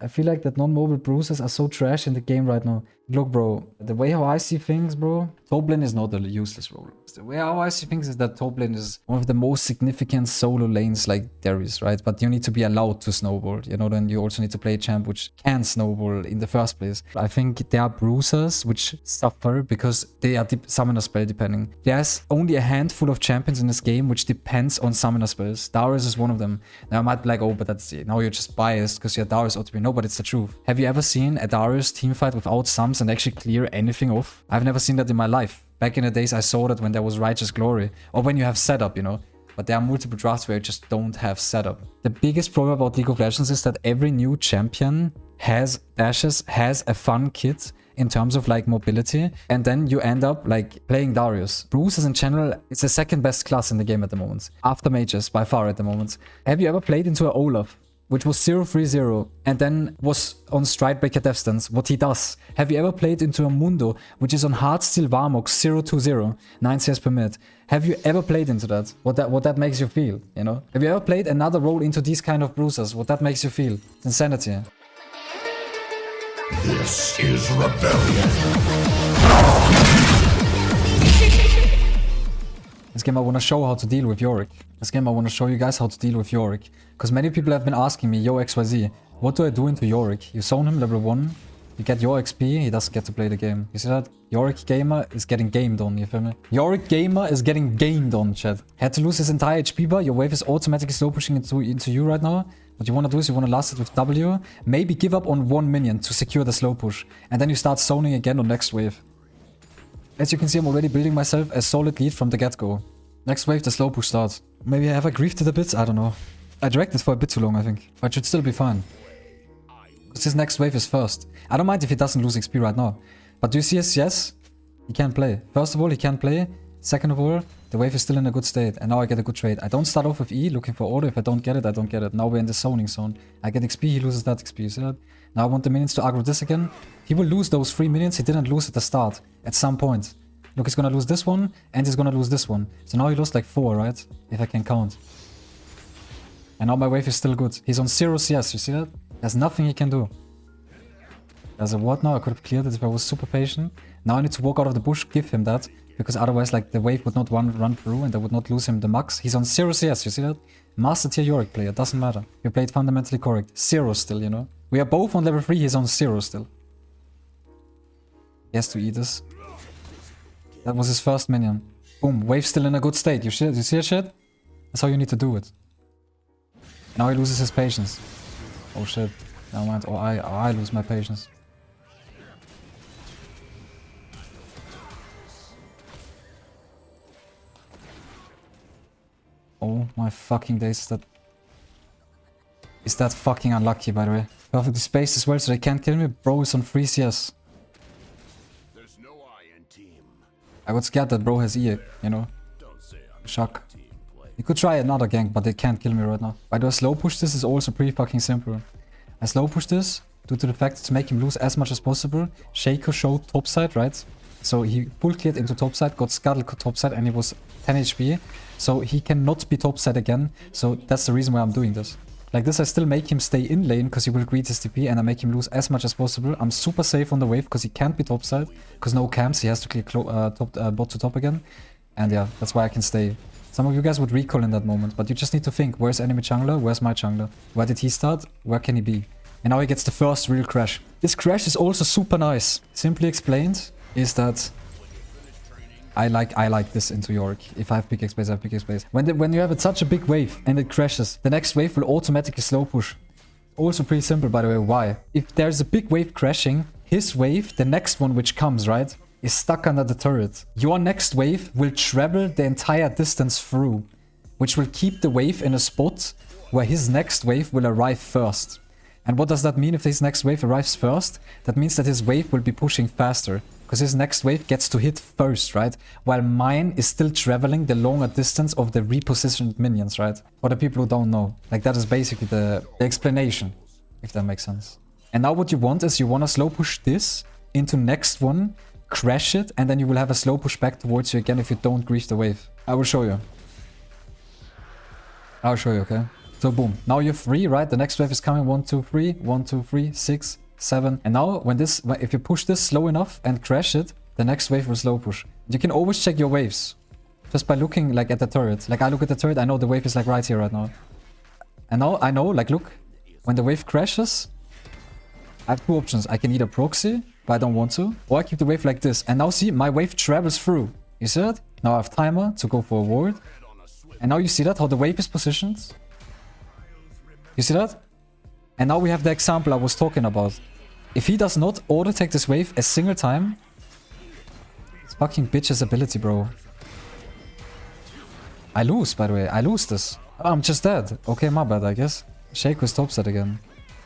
I feel like that non-mobile bruisers are so trash in the game right now. Look, bro, the way how I see things, bro, top lane is not a useless role. The way how I see things is that top lane is one of the most significant solo lanes like Darius, right? But you need to be allowed to snowball, you know, then you also need to play a champ which can snowball in the first place. I think there are bruisers which suffer because they are summoner spell depending. There's only a handful of champions in this game which depends on summoner spells. Darius is one of them. Now I might be like, oh, but that's now you're just biased because you're Darius ought to be. No, but it's the truth. Have you ever seen a Darius teamfight without sums and actually clear anything off? I've never seen that in my life. Back in the days I saw that when there was Righteous Glory or when you have setup, you know. But there are multiple drafts where you just don't have setup. The biggest problem about League of Legends is that every new champion has dashes, has a fun kit in terms of like mobility, and then you end up like playing Darius. Bruisers in general, it's the second best class in the game at the moment. After mages, by far at the moment. Have you ever played into a Olaf, which was 0-3-0, and then was on Stridebreaker Death Stance, what he does? Have you ever played into a Mundo, which is on Heartsteel Varmok 0-2-0, 9 CS per minute? Have you ever played into that? What that makes you feel, you know? Have you ever played another role into these kind of bruisers? What that makes you feel? It's insanity. This is rebellion. This game I want to show how to deal with Yorick. This game I want to show you guys how to deal with Yorick. Because many people have been asking me, yo XYZ, what do I do into Yorick? You zone him level 1, you get your XP, he doesn't get to play the game. You see that? Yorick Gamer is getting gamed on, you feel me? Yorick Gamer is getting gamed on, chat. Had to lose his entire HP bar, your wave is automatically slow pushing into you right now. What you want to do is you want to last it with W, maybe give up on one minion to secure the slow push, and then you start zoning again on next wave. As you can see, I'm already building myself a solid lead from the get-go. Next wave, the slow push starts. Maybe I have griefed it a bit, I don't know. I dragged it for a bit too long, I think. But it should still be fine. Because his next wave is first. I don't mind if he doesn't lose XP right now. But do you see his CS? He can't play. First of all, he can't play. Second of all, the wave is still in a good state. And now I get a good trade. I don't start off with E, looking for order. If I don't get it, I don't get it. Now we're in the zoning zone. I get XP, he loses that XP. You see that? Now I want the minions to aggro this again. He will lose those 3 minions he didn't lose at the start. At some point. Look, he's gonna lose this one, and he's gonna lose this one. So now he lost like 4, right? If I can count. And now my wave is still good. He's on 0 CS, you see that? There's nothing he can do. There's a ward now, I could have cleared it if I was super patient. Now I need to walk out of the bush, give him that. Because otherwise, like, the wave would not run through and I would not lose him the max. He's on 0 CS, you see that? Master tier Yorick player, doesn't matter. You played fundamentally correct. 0 still, you know? We are both on level 3, he's on 0 still. He has to eat this. That was his first minion. Boom, wave still in a good state. You see that shit? That's how you need to do it. Now he loses his patience. Oh shit. Never mind. Or I lose my patience. Oh my fucking days. Is that fucking unlucky, by the way. Perfectly spaced as well, so they can't kill me. Bro is on 3 CS. I got scared that bro has E, you know. Shock. You could try another gank, but they can't kill me right now. Why do I slow push this? Is also pretty fucking simple. I slow push this due to the fact to make him lose as much as possible. Shaco showed topside, right? So he full cleared into topside, got scuttle topside, and he was 10 HP. So he cannot be topside again. So that's the reason why I'm doing this. Like this, I still make him stay in lane because he will greet his TP, and I make him lose as much as possible. I'm super safe on the wave because he can't be topside. Because no camps, he has to clear bot to top again. And yeah, that's why I can stay. Some of you guys would recall in that moment, but you just need to think, where's enemy jungler? Where's my jungler? Where did he start? Where can he be? And now he gets the first real crash. This crash is also super nice. Simply explained is that I like this into Yorick. If I have big space, I have big space. When you have such a big wave and it crashes, the next wave will automatically slow push. Also pretty simple, by the way. Why? If there's a big wave crashing, his wave, the next one which comes, right, is stuck under the turret. Your next wave will travel the entire distance through, which will keep the wave in a spot where his next wave will arrive first. And what does that mean if his next wave arrives first? That means that his wave will be pushing faster. Because his next wave gets to hit first, right? While mine is still traveling the longer distance of the repositioned minions, right? For the people who don't know. Like that is basically the explanation, if that makes sense. And now what you want is you want to slow push this into next one, crash it, and then you will have a slow push back towards you again if you don't grief the wave. I will show you. I'll show you, okay? So boom. Now you're free, right? The next wave is coming. 1, 2, 3. 1, 2, 3, 6, 7. And now if you push this slow enough and crash it, the next wave will slow push. You can always check your waves just by looking like at the turret. Like I look at the turret, I know the wave is like right here right now. And now I know, like look, when the wave crashes, I have two options. I can either proxy, but I don't want to, or I keep the wave like this. And now see, my wave travels through. You see that? Now I have timer to go for a ward. And now you see that, how the wave is positioned. You see that? And now we have the example I was talking about. If he does not auto-take this wave a single time, it's fucking bitch's ability, bro. I lose, by the way. I lose this. I'm just dead. Okay, my bad, I guess. Shaco stops that again.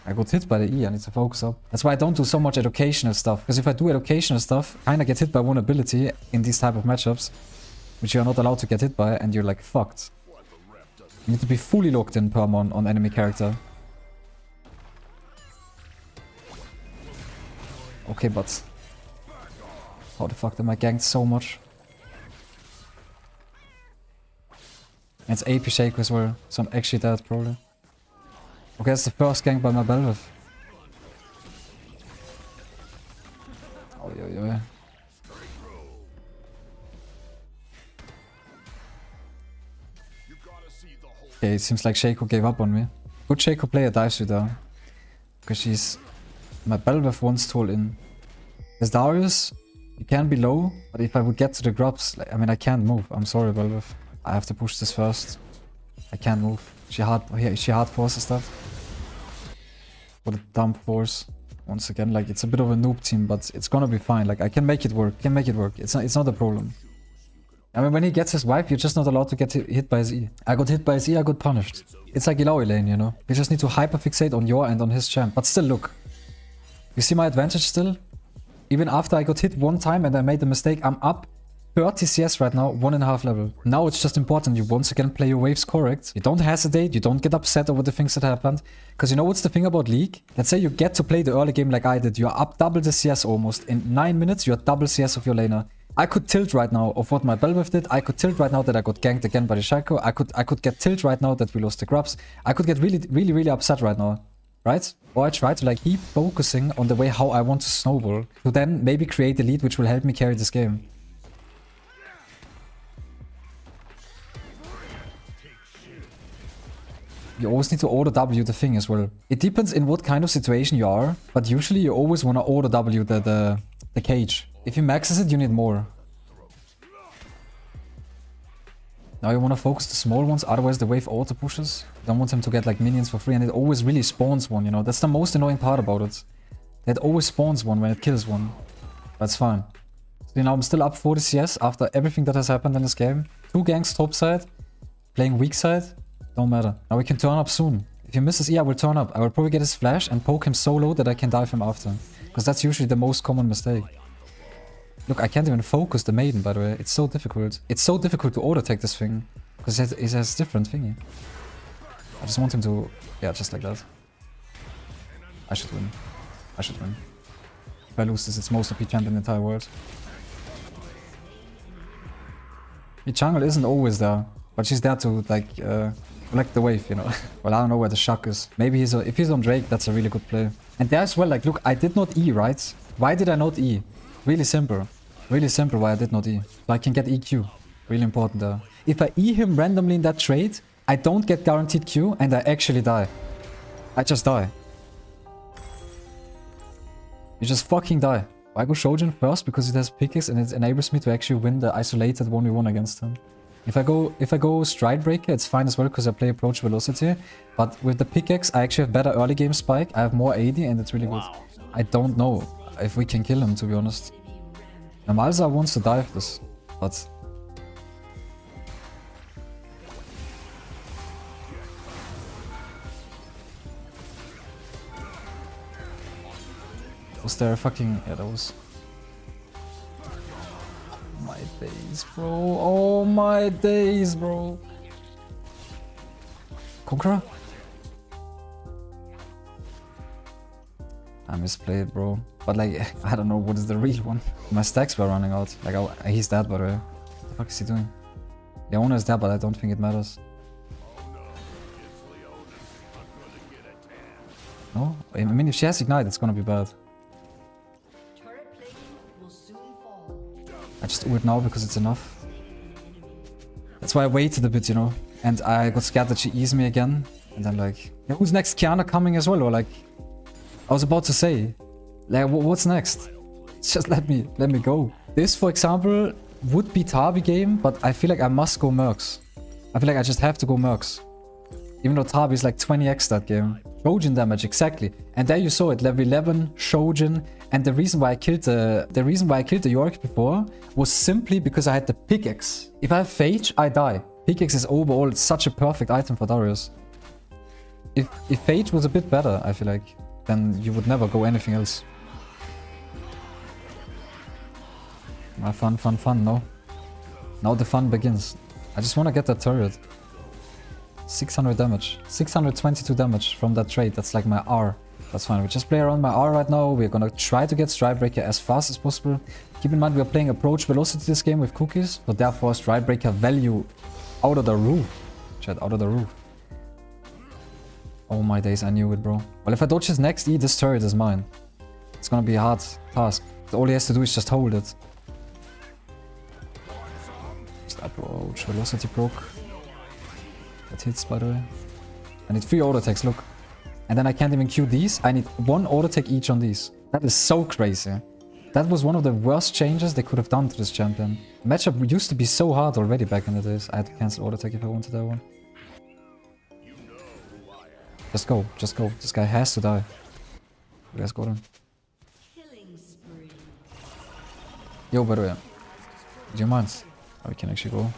I got hit by the E. I need to focus up. That's why I don't do so much educational stuff. Because if I do educational stuff, I kinda get hit by one ability in these type of matchups, which you're not allowed to get hit by, and you're like fucked. You need to be fully locked in perm on enemy character. Okay, but how the fuck am I ganked so much? And it's AP Shaco as well, so I'm actually dead probably. Okay, that's the first gank by my Belveth. Oh, yeah. Okay, it seems like Shaco gave up on me. Good Shaco player dives you there. Because she's... My Belveth wants to all in. There's Darius. You can be low, but if I would get to the grubs... Like, I mean, I can't move. I'm sorry, Belveth. I have to push this first. I can't move. She hard forces that. What a dumb force. Once again, like, it's a bit of a noob team, but it's gonna be fine. Like, I can make it work. It's not a problem. I mean, when he gets his wipe, you're just not allowed to get hit by his E. I got hit by his E, I got punished. It's like Ilaoi lane, you know? You just need to hyperfixate on your and on his champ. But still, look. You see my advantage still? Even after I got hit one time and I made a mistake, I'm up 30 CS right now, 1.5 level. Now it's just important you once again play your waves correct. You don't hesitate, you don't get upset over the things that happened. Because you know what's the thing about League? Let's say you get to play the early game like I did. You're up double the CS almost. In 9 minutes, you're double CS of your laner. I could tilt right now of what my Belveth did. I could tilt right now that I got ganked again by the Shaco. I could get tilt right now that we lost the grubs. I could get really upset right now. Right? Or I try to like keep focusing on the way how I want to snowball. To then maybe create a lead which will help me carry this game. You always need to auto W the thing as well. It depends in what kind of situation you are, but usually you always want to auto W the cage. If he maxes it, you need more. Now you want to focus the small ones, otherwise the wave auto pushes. You don't want him to get like minions for free, and it always really spawns one, you know. That's the most annoying part about it. It always spawns one when it kills one. That's fine. So you know, I'm still up 40 CS after everything that has happened in this game. 2 ganks top side, playing weak side. Don't matter. Now we can turn up soon. If he misses E, I will turn up. I will probably get his flash and poke him so low that I can dive him after. Because that's usually the most common mistake. Look, I can't even focus the maiden, by the way. It's so difficult. It's so difficult to auto-take this thing. Because it has different thingy. I just want him to... Yeah, just like that. I should win. I should win. If I lose this, it's most OP champ in the entire world. The jungle isn't always there. But she's there to, like, collect the wave, you know. Well, I don't know where the shock is. Maybe if he's on Drake, that's a really good play. And there as well, like, look, I did not E, right? Why did I not E? Really simple. Really simple why I did not E. So I can get EQ. Really important there. If I E him randomly in that trade, I don't get guaranteed Q and I actually die. I just die. You just fucking die. I go Shojin first because it has pickaxe and it enables me to actually win the isolated 1v1 against him. If I go Stride Breaker, it's fine as well because I play Approach Velocity. But with the pickaxe, I actually have better early game spike. I have more AD and it's really good. I don't know if we can kill him, to be honest. Malza wants to dive this, but... Was there a fucking... Yeah, that was... My days, bro. Oh my days, bro. Conqueror? I misplayed, bro. But like, I don't know what is the real one. My stacks were running out. Like, he's dead, by the way. What the fuck is he doing? Leona is dead, but I don't think it matters. I mean, if she has Ignite, it's gonna be bad. I just do it now because it's enough. That's why I waited a bit, you know. And I got scared that she eased me again. And then like, yeah, who's next? Kiana coming as well? Or like, I was about to say, like, what's next? Just let me go. This, for example, would be Tabi game, but I feel like I must go Mercs. I feel like I just have to go Mercs. Even though Tabi is like 20x that game. Shojin damage, exactly. And there you saw it, level 11, Shojin. And the reason why I killed the Yorick before was simply because I had the pickaxe. If I have Phage, I die. Pickaxe is overall such a perfect item for Darius. If Phage was a bit better, I feel like, then you would never go anything else. Fun, no. Now the fun begins. I just want to get that turret. 600 damage. 622 damage from that trade. That's like my R. That's fine. We just play around my R right now. We're gonna try to get Strikebreaker as fast as possible. Keep in mind we are playing approach velocity this game with cookies. So therefore Strikebreaker value out of the roof. Chat, out of the roof. Oh my days, I knew it, bro. Well, if I dodge his next E, this turret is mine. It's gonna be a hard task. All he has to do is just hold it. Just approach. Velocity broke. That hits, by the way. I need 3 auto attacks, look. And then I can't even Q these. I need 1 auto attack each on these. That is so crazy. That was one of the worst changes they could have done to this champion. Matchup used to be so hard already back in the days. I had to cancel auto attack if I wanted that one. Just go, just go. This guy has to die. You guys got him. Yo, by the way. Do you mind? Oh, we can actually go.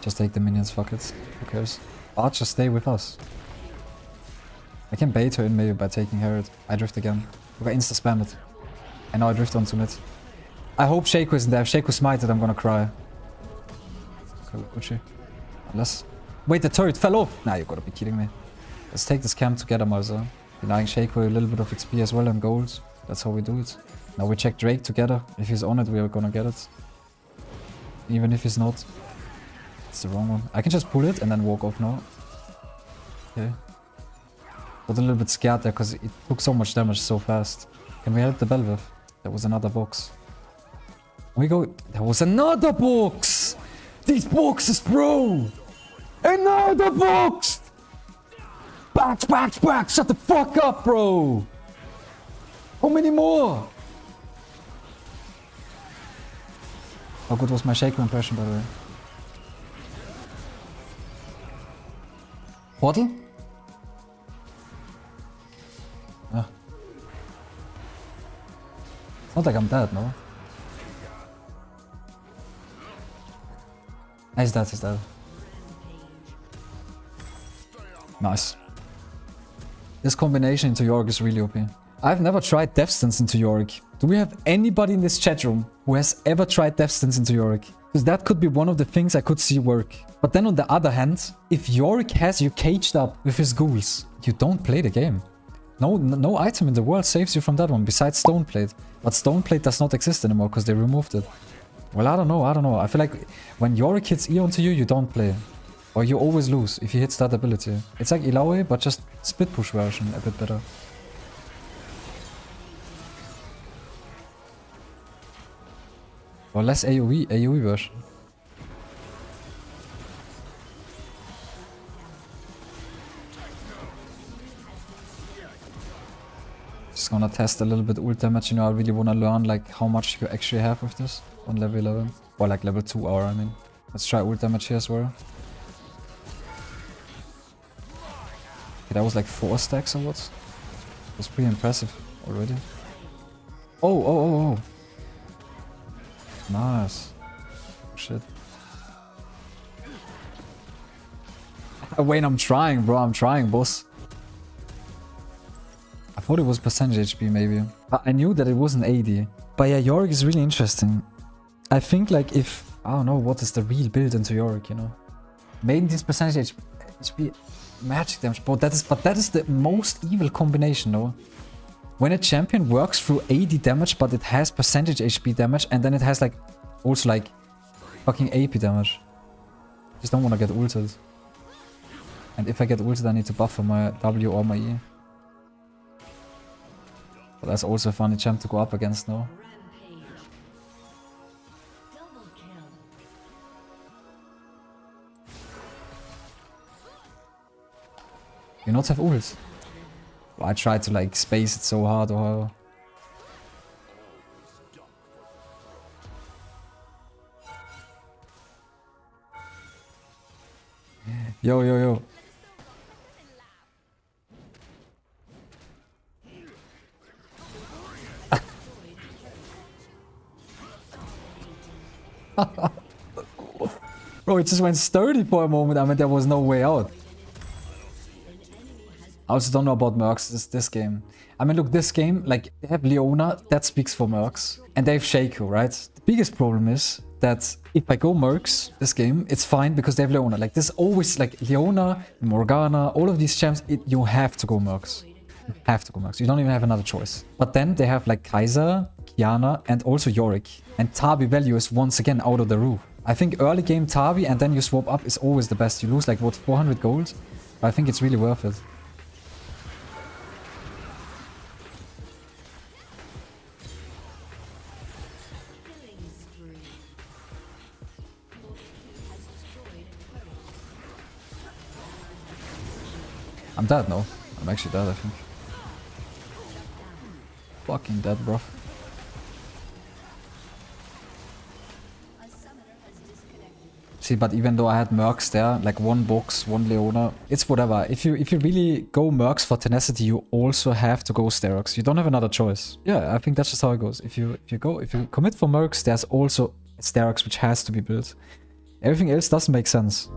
Just take the minions, fuck it. Who cares? Archer, stay with us. I can bait her in maybe by taking Herod. I drift again. Look, I insta-spam it. And now I drift onto mid. I hope Shaco isn't there. If Shaco smited, I'm gonna cry. Okay, would she? Unless... Wait, the turret fell off! Nah, you gotta be kidding me. Let's take this camp together, Marza. Denying Shaco a little bit of XP as well and gold. That's how we do it. Now we check Drake together. If he's on it, we are gonna get it. Even if he's not. It's the wrong one. I can just pull it and then walk off now. Okay. Got a little bit scared there because it took so much damage so fast. Can we help the Belviv? There was another box. We go. There was another box! These boxes, bro! Another box! Back! Shut the fuck up, bro! How many more? How good was my Shaco impression, by the way? Portal? Ah. It's not like I'm dead, no? He's dead. Nice. This combination into Yorick is really OP. I've never tried death stance into Yorick. Do we have anybody in this chat room who has ever tried death stance into Yorick? Because that could be one of the things I could see work. But then on the other hand, if Yorick has you caged up with his ghouls, you don't play the game. No item in the world saves you from that one besides Stoneplate. But Stoneplate does not exist anymore because they removed it. Well, I don't know. I feel like when Yorick hits E onto you, you don't play. Or you always lose if he hits that ability. It's like Ilaoi, but just split push version a bit better. Or less AoE version. Just gonna test a little bit ult damage, you know, I really wanna learn like how much you actually have with this on level 11. Or like level 2 hour, I mean. Let's try ult damage here as well. Okay, that was like 4 stacks or what? It was pretty impressive already. Oh. Nice. Oh, shit. Wait, I'm trying, bro. I'm trying, boss. I thought it was percentage HP, maybe. But I knew that it wasn't 80. But yeah, Yorick is really interesting. I think, like, if... I don't know what is the real build into Yorick, you know? Maybe this percentage HP magic damage. But that is the most evil combination, though. When a champion works through 80 damage, but it has percentage HP damage, and then it has, like, also, like, fucking AP damage. Just don't want to get ulted. And if I get ulted, I need to buffer my W or my E. But that's also a funny champ to go up against now. You not have ult. Well, I tried to like space it so hard or... Yo, yo, yo. Bro, it just went sturdy for a moment. I mean, there was no way out. I also don't know about Mercs this game. I mean, look, this game, like, they have Leona, that speaks for Mercs. And they have Shaco, right? The biggest problem is that if I go Mercs this game, it's fine because they have Leona. Like, there's always, like, Leona, Morgana, all of these champs, you have to go Mercs. You have to go Mercs. You don't even have another choice. But then they have, like, Kaiser, Kiana, and also Yorick. And Tabi value is once again out of the roof. I think early game Tabi and then you swap up is always the best. You lose, like, what, 400 gold? But I think it's really worth it. I'm dead now. I'm actually dead, I think. Fucking dead, bro. See, but even though I had Mercs there, like one box, one Leona, it's whatever. If you really go Mercs for tenacity, you also have to go Sterox. You don't have another choice. Yeah, I think that's just how it goes. If you commit for Mercs, there's also Sterox which has to be built. Everything else doesn't make sense.